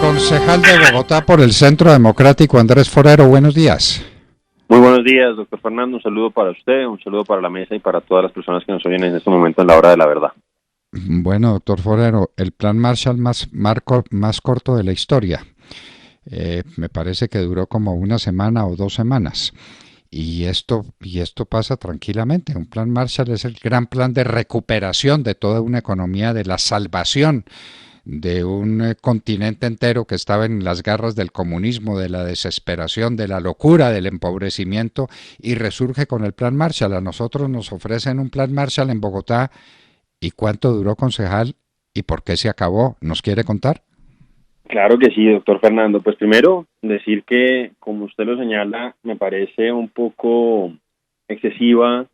Concejal de Bogotá por el Centro Democrático, Andrés Forero, buenos días. Muy buenos días, doctor Fernando. Un saludo para usted, un saludo para la mesa y para todas las personas que nos oyen en este momento en la hora de la verdad. Bueno, doctor Forero, el plan Marshall más corto de la historia. Me parece que duró como una semana o 2 semanas. Y esto pasa tranquilamente. Un plan Marshall es el gran plan de recuperación de toda una economía, de la salvación de un continente entero que estaba en las garras del comunismo, de la desesperación, de la locura, del empobrecimiento, y resurge con el plan Marshall. A nosotros nos ofrecen un plan Marshall en Bogotá. ¿Y cuánto duró, concejal? ¿Y por qué se acabó? ¿Nos quiere contar? Claro que sí, doctor Fernando. Pues primero, decir que, como usted lo señala, me parece un poco excesiva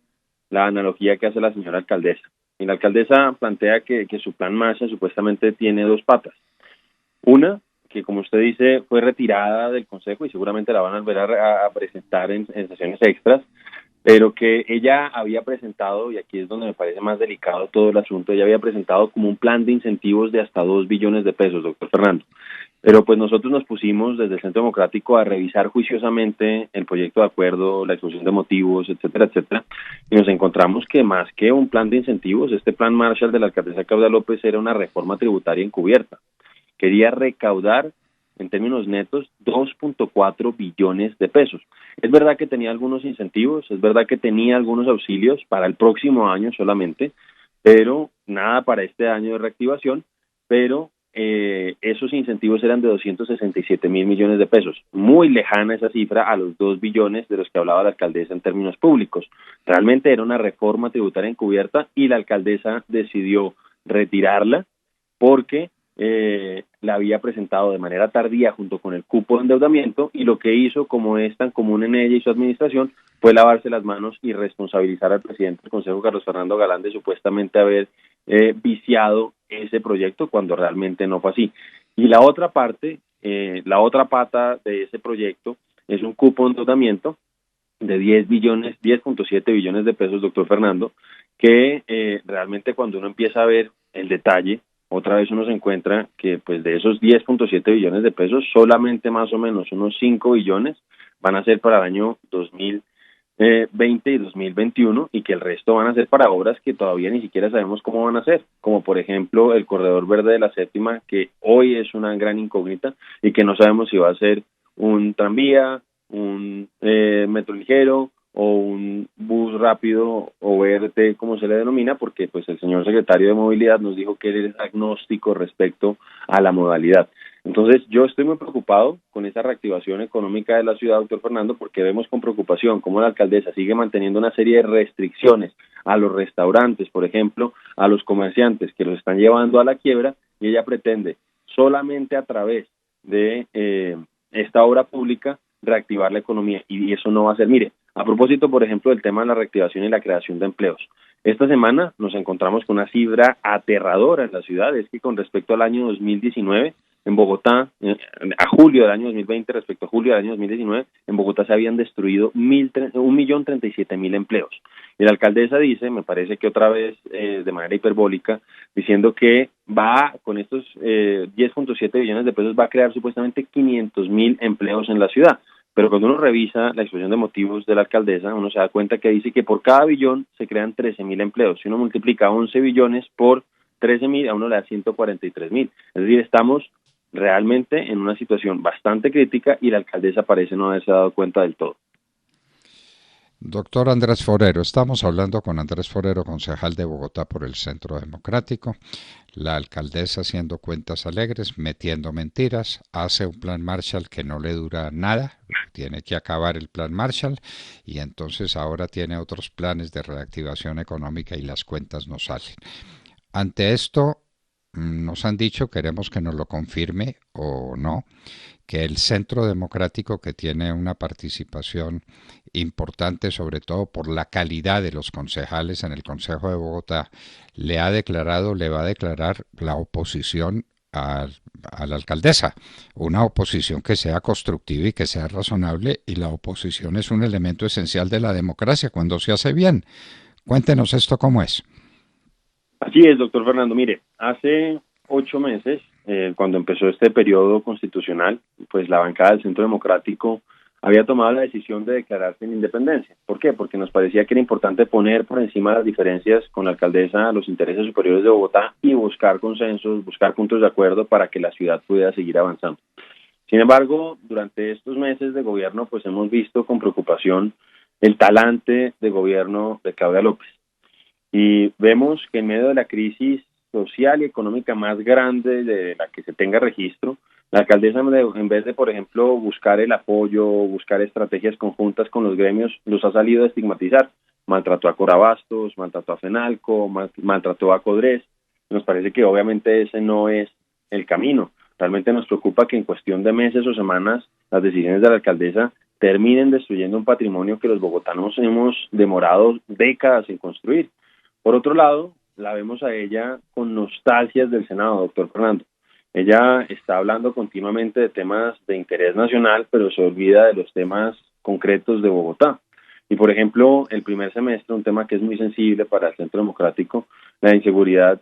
la analogía que hace la señora alcaldesa. Y la alcaldesa plantea que su plan Marshall supuestamente tiene dos patas. Una, que como usted dice, fue retirada del Consejo y seguramente la van a volver a presentar en sesiones extras, pero que ella había presentado, y aquí es donde me parece más delicado todo el asunto, ella había presentado como un plan de incentivos de hasta 2 billones de pesos, doctor Fernando. Pero pues nosotros nos pusimos desde el Centro Democrático a revisar juiciosamente el proyecto de acuerdo, la exposición de motivos, etcétera, etcétera, y nos encontramos que más que un plan de incentivos, este plan Marshall de la alcaldesa Claudia López era una reforma tributaria encubierta. Quería recaudar en términos netos 2.4 billones de pesos. Es verdad que tenía algunos incentivos, es verdad que tenía algunos auxilios para el próximo año solamente, pero nada para este año de reactivación, pero esos incentivos eran de 267.000 millones de pesos, muy lejana esa cifra a los 2 billones de los que hablaba la alcaldesa en términos públicos. Realmente era una reforma tributaria encubierta y la alcaldesa decidió retirarla porque la había presentado de manera tardía junto con el cupo de endeudamiento, y lo que hizo, como es tan común en ella y su administración, fue lavarse las manos y responsabilizar al presidente del Consejo, Carlos Fernando Galán, de supuestamente haber viciado ese proyecto cuando realmente no fue así. Y la otra parte, la otra pata de ese proyecto es un cupo de endeudamiento de 10.7 billones de pesos, doctor Fernando, que realmente cuando uno empieza a ver el detalle, otra vez uno se encuentra que pues de esos 10.7 billones de pesos, solamente más o menos unos 5 billones van a ser para el año 2020 y 2021, y que el resto van a ser para obras que todavía ni siquiera sabemos cómo van a ser, como por ejemplo el Corredor Verde de la Séptima, que hoy es una gran incógnita y que no sabemos si va a ser un tranvía, un metro ligero o un bus rápido o BRT, como se le denomina, porque pues el señor secretario de Movilidad nos dijo que él es agnóstico respecto a la modalidad. Entonces yo estoy muy preocupado con esa reactivación económica de la ciudad, doctor Fernando, porque vemos con preocupación cómo la alcaldesa sigue manteniendo una serie de restricciones a los restaurantes, por ejemplo, a los comerciantes que los están llevando a la quiebra, y ella pretende solamente a través de esta obra pública reactivar la economía, y eso no va a ser. Mire, a propósito, por ejemplo, del tema de la reactivación y la creación de empleos, esta semana nos encontramos con una cifra aterradora en la ciudad. Es que con respecto al año 2019, en Bogotá, a julio del año 2020 respecto a julio del año 2019, en Bogotá se habían destruido 1.037.000 empleos. Y la alcaldesa dice, me parece que otra vez de manera hiperbólica, diciendo que va con estos 10.7 billones de pesos, va a crear supuestamente 500.000 empleos en la ciudad. Pero cuando uno revisa la exposición de motivos de la alcaldesa, uno se da cuenta que dice que por cada billón se crean 13.000 empleos. Si uno multiplica 11 billones por 13.000, a uno le da 143.000. Es decir, estamos realmente en una situación bastante crítica y la alcaldesa parece no haberse dado cuenta del todo. Doctor Andrés Forero, estamos hablando con Andrés Forero, concejal de Bogotá por el Centro Democrático. La alcaldesa haciendo cuentas alegres, metiendo mentiras, hace un plan Marshall que no le dura nada, tiene que acabar el plan Marshall, y entonces ahora tiene otros planes de reactivación económica y las cuentas no salen. Ante esto, nos han dicho, queremos que nos lo confirme o no, que el Centro Democrático, que tiene una participación importante, sobre todo por la calidad de los concejales en el Consejo de Bogotá, le va a declarar la oposición a la alcaldesa, una oposición que sea constructiva y que sea razonable, y la oposición es un elemento esencial de la democracia cuando se hace bien. Cuéntenos esto cómo es. Así es, doctor Fernando. Mire, hace 8 meses cuando empezó este periodo constitucional, pues la bancada del Centro Democrático había tomado la decisión de declararse en independencia. ¿Por qué? Porque nos parecía que era importante poner por encima de las diferencias con la alcaldesa los intereses superiores de Bogotá y buscar consensos, buscar puntos de acuerdo para que la ciudad pudiera seguir avanzando. Sin embargo, durante estos meses de gobierno, pues hemos visto con preocupación el talante de gobierno de Claudia López. Y vemos que en medio de la crisis social y económica más grande de la que se tenga registro, la alcaldesa, en vez de, por ejemplo, buscar el apoyo, buscar estrategias conjuntas con los gremios, los ha salido a estigmatizar. Maltrató a Corabastos, maltrató a FENALCO, maltrató a Codres. Nos parece que obviamente ese no es el camino. Realmente nos preocupa que en cuestión de meses o semanas las decisiones de la alcaldesa terminen destruyendo un patrimonio que los bogotanos hemos demorado décadas en construir. Por otro lado, la vemos a ella con nostalgias del Senado, doctor Fernando. Ella está hablando continuamente de temas de interés nacional, pero se olvida de los temas concretos de Bogotá. Y, por ejemplo, el primer semestre, un tema que es muy sensible para el Centro Democrático, la inseguridad,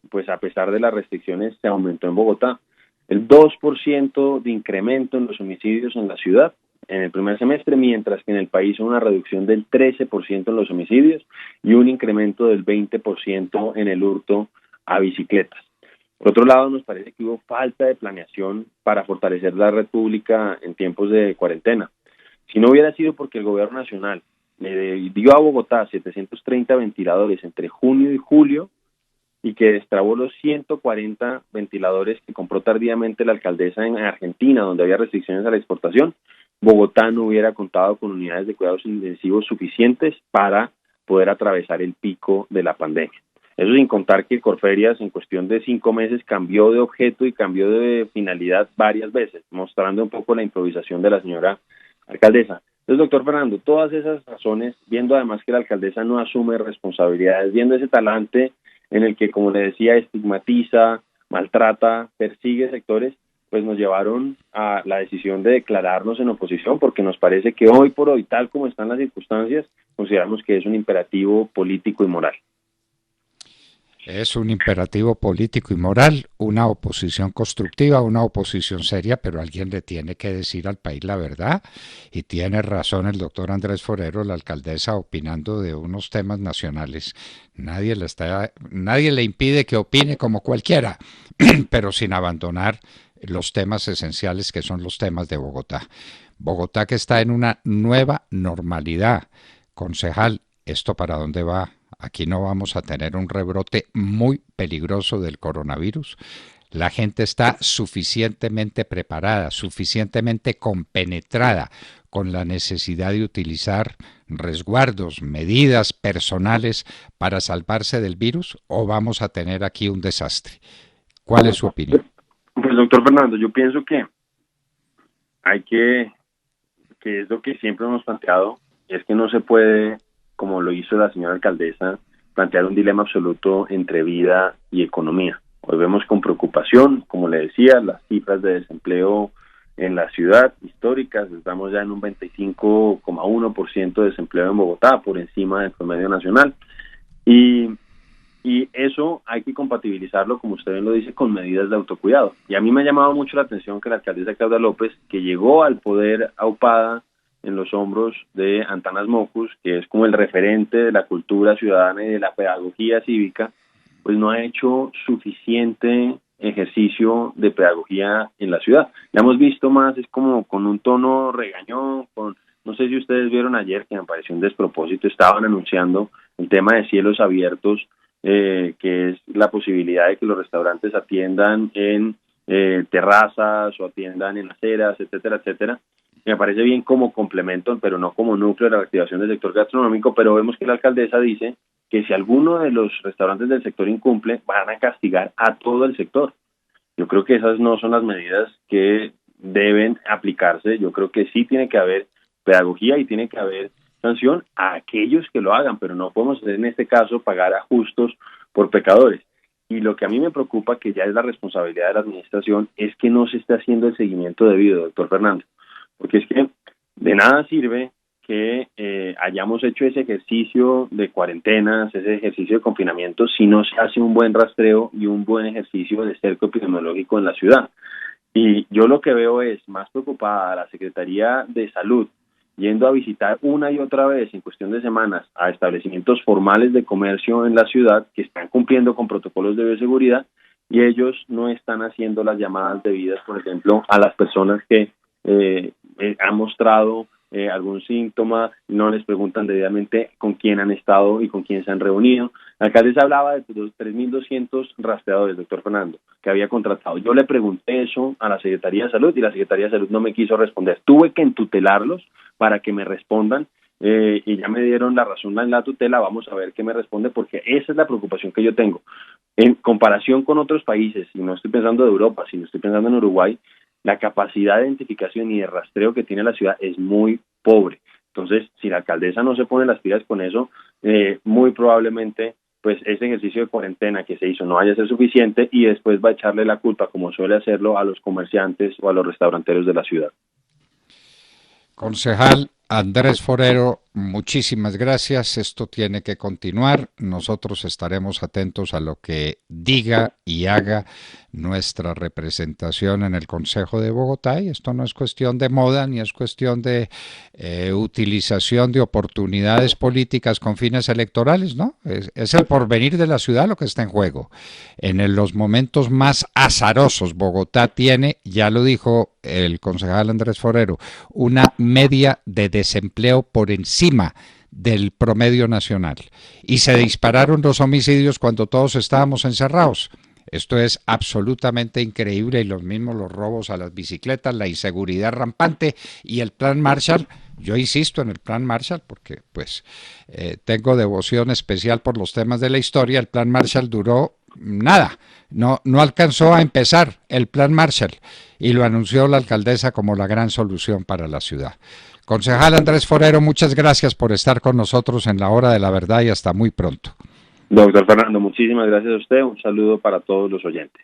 pues a pesar de las restricciones, se aumentó en Bogotá. El 2% de incremento en los homicidios en la ciudad en el primer semestre, mientras que en el país hubo una reducción del 13% en los homicidios y un incremento del 20% en el hurto a bicicletas. Por otro lado, nos parece que hubo falta de planeación para fortalecer la red pública en tiempos de cuarentena. Si no hubiera sido porque el gobierno nacional le dio a Bogotá 730 ventiladores entre junio y julio y que destrabó los 140 ventiladores que compró tardíamente la alcaldesa en Argentina, donde había restricciones a la exportación, Bogotá no hubiera contado con unidades de cuidados intensivos suficientes para poder atravesar el pico de la pandemia. Eso sin contar que Corferias en cuestión de 5 meses cambió de objeto y cambió de finalidad varias veces, mostrando un poco la improvisación de la señora alcaldesa. Entonces, doctor Fernando, todas esas razones, viendo además que la alcaldesa no asume responsabilidades, viendo ese talante en el que, como le decía, estigmatiza, maltrata, persigue sectores, pues nos llevaron a la decisión de declararnos en oposición, porque nos parece que hoy por hoy, tal como están las circunstancias, consideramos que es un imperativo político y moral. Es un imperativo político y moral, una oposición constructiva, una oposición seria, pero alguien le tiene que decir al país la verdad. Y tiene razón el doctor Andrés Forero, la alcaldesa, opinando de unos temas nacionales. Nadie le impide que opine como cualquiera, pero sin abandonar los temas esenciales que son los temas de Bogotá. Bogotá que está en una nueva normalidad. Concejal, ¿esto para dónde va? Aquí no vamos a tener un rebrote muy peligroso del coronavirus. La gente está suficientemente preparada, suficientemente compenetrada con la necesidad de utilizar resguardos, medidas personales para salvarse del virus, o vamos a tener aquí un desastre. ¿Cuál es su opinión? Pues doctor Fernando, yo pienso que hay que es lo que siempre hemos planteado, es que no se puede, como lo hizo la señora alcaldesa, plantear un dilema absoluto entre vida y economía. Hoy vemos con preocupación, como le decía, las cifras de desempleo en la ciudad históricas, estamos ya en un 25,1% de desempleo en Bogotá, por encima del promedio nacional, y eso hay que compatibilizarlo, como usted bien lo dice, con medidas de autocuidado. Y a mí me ha llamado mucho la atención que la alcaldesa Claudia López, que llegó al poder aupada en los hombros de Antanas Mocus, que es como el referente de la cultura ciudadana y de la pedagogía cívica, pues no ha hecho suficiente ejercicio de pedagogía en la ciudad. Ya hemos visto más, es como con un tono regañón, no sé si ustedes vieron ayer, que me pareció un despropósito, estaban anunciando el tema de cielos abiertos, que es la posibilidad de que los restaurantes atiendan en terrazas o atiendan en aceras, etcétera, etcétera. Me parece bien como complemento, pero no como núcleo de la reactivación del sector gastronómico, pero vemos que la alcaldesa dice que si alguno de los restaurantes del sector incumple, van a castigar a todo el sector. Yo creo que esas no son las medidas que deben aplicarse. Yo creo que sí tiene que haber pedagogía y tiene que haber sanción a aquellos que lo hagan, pero no podemos en este caso pagar a justos por pecadores. Y lo que a mí me preocupa, que ya es la responsabilidad de la administración, es que no se esté haciendo el seguimiento debido, doctor Fernando. Porque es que de nada sirve que hayamos hecho ese ejercicio de cuarentenas, ese ejercicio de confinamiento, si no se hace un buen rastreo y un buen ejercicio de cerco epidemiológico en la ciudad. Y yo lo que veo es más preocupada a la Secretaría de Salud yendo a visitar una y otra vez en cuestión de semanas a establecimientos formales de comercio en la ciudad que están cumpliendo con protocolos de bioseguridad, y ellos no están haciendo las llamadas debidas, por ejemplo, a las personas que han mostrado algún síntoma, no les preguntan debidamente con quién han estado y con quién se han reunido. La alcaldesa hablaba de los 3.200 rastreadores, doctor Fernando, que había contratado. Yo le pregunté eso a la Secretaría de Salud y la Secretaría de Salud no me quiso responder. Tuve que entutelarlos para que me respondan y ya me dieron la razón en la tutela. Vamos a ver qué me responde, porque esa es la preocupación que yo tengo. En comparación con otros países, y no estoy pensando de Europa, sino estoy pensando en Uruguay, la capacidad de identificación y de rastreo que tiene la ciudad es muy pobre. Entonces, si la alcaldesa no se pone las pilas con eso, muy probablemente pues ese ejercicio de cuarentena que se hizo no vaya a ser suficiente y después va a echarle la culpa, como suele hacerlo, a los comerciantes o a los restauranteros de la ciudad. Concejal Andrés Forero, muchísimas gracias. Esto tiene que continuar. Nosotros estaremos atentos a lo que diga y haga nuestra representación en el Consejo de Bogotá, y esto no es cuestión de moda ni es cuestión de utilización de oportunidades políticas con fines electorales, ¿no? Es el porvenir de la ciudad lo que está en juego. En los momentos más azarosos, Bogotá tiene, ya lo dijo el concejal Andrés Forero, una media de desempleo por encima del promedio nacional, y se dispararon los homicidios cuando todos estábamos encerrados. Esto es absolutamente increíble, y los robos a las bicicletas, la inseguridad rampante y el plan Marshall. Yo insisto en el plan Marshall porque pues tengo devoción especial por los temas de la historia. El plan Marshall duró nada, no alcanzó a empezar el plan Marshall, y lo anunció la alcaldesa como la gran solución para la ciudad. Concejal Andrés Forero, muchas gracias por estar con nosotros en la hora de la verdad, y hasta muy pronto. Doctor Fernando, muchísimas gracias a usted. Un saludo para todos los oyentes.